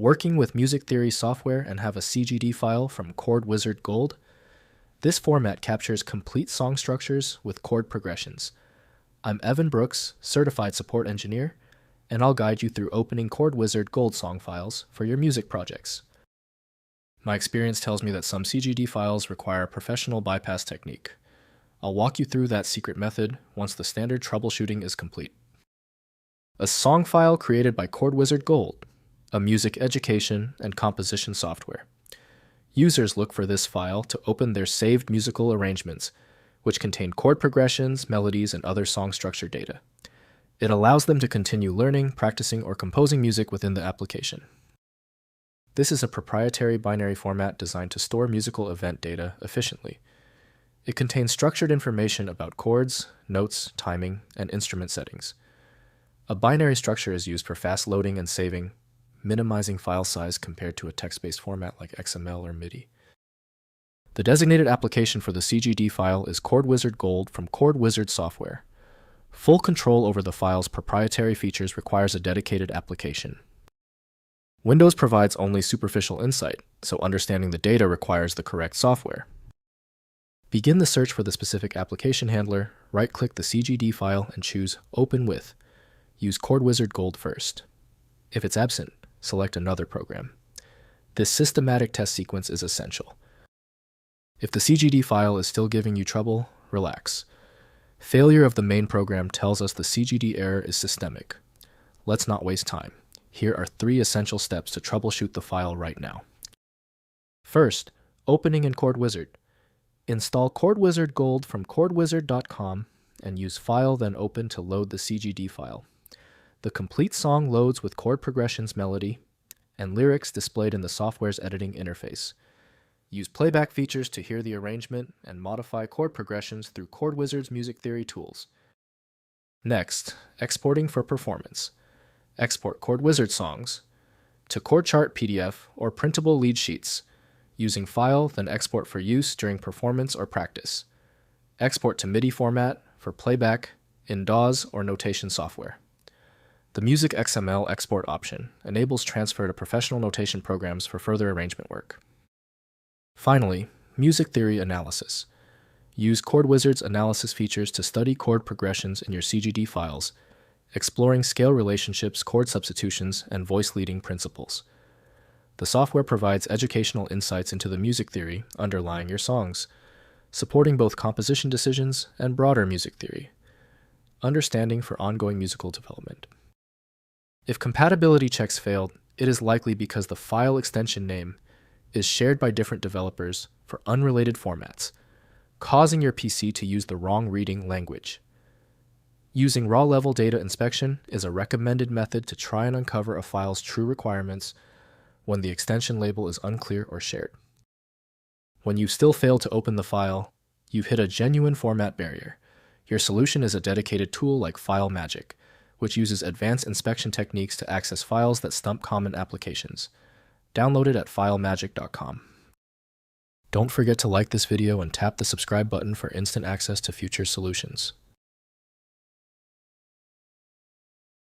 Working with music theory software and have a CGD file from ChordWizard Gold? This format captures complete song structures with chord progressions. I'm Evan Brooks, Certified Support Engineer, and I'll guide you through opening ChordWizard Gold song files for your music projects. My experience tells me that some CGD files require a professional bypass technique. I'll walk you through that secret method once the standard troubleshooting is complete. A song file created by ChordWizard Gold, a music education and composition software. Users look for this file to open their saved musical arrangements, which contain chord progressions, melodies, and other song structure data. It allows them to continue learning, practicing, or composing music within the application. This is a proprietary binary format designed to store musical event data efficiently. It contains structured information about chords, notes, timing, and instrument settings. A binary structure is used for fast loading and saving, minimizing file size compared to a text-based format like XML or MIDI. The designated application for the CGD file is ChordWizard Gold from ChordWizard Software. Full control over the file's proprietary features requires a dedicated application. Windows provides only superficial insight, so understanding the data requires the correct software. Begin the search for the specific application handler, right-click the CGD file and choose Open With. Use ChordWizard Gold first. If it's absent, select another program. This systematic test sequence is essential. If the CGD file is still giving you trouble, relax. Failure of the main program tells us the CGD error is systemic. Let's not waste time. Here are 3 essential steps to troubleshoot the file right now. First, opening in ChordWizard. Install ChordWizard Gold from chordwizard.com and use File then Open to load the CGD file. The complete song loads with chord progressions melody and lyrics displayed in the software's editing interface. Use playback features to hear the arrangement and modify chord progressions through ChordWizard's music theory tools. Next, exporting for performance. Export ChordWizard songs to chord chart PDF or printable lead sheets. Using File, then export for use during performance or practice. Export to MIDI format for playback in DAWs or notation software. The Music XML export option enables transfer to professional notation programs for further arrangement work. Finally, music theory analysis. Use ChordWizard's analysis features to study chord progressions in your CGD files, exploring scale relationships, chord substitutions, and voice leading principles. The software provides educational insights into the music theory underlying your songs, supporting both composition decisions and broader music theory. Understanding for ongoing musical development. If compatibility checks failed, it is likely because the file extension name is shared by different developers for unrelated formats, causing your PC to use the wrong reading language. Using raw-level data inspection is a recommended method to try and uncover a file's true requirements when the extension label is unclear or shared. When you still fail to open the file, you've hit a genuine format barrier. Your solution is a dedicated tool like File Magic, which uses advanced inspection techniques to access files that stump common applications. Download it at filemagic.com. Don't forget to like this video and tap the subscribe button for instant access to future solutions.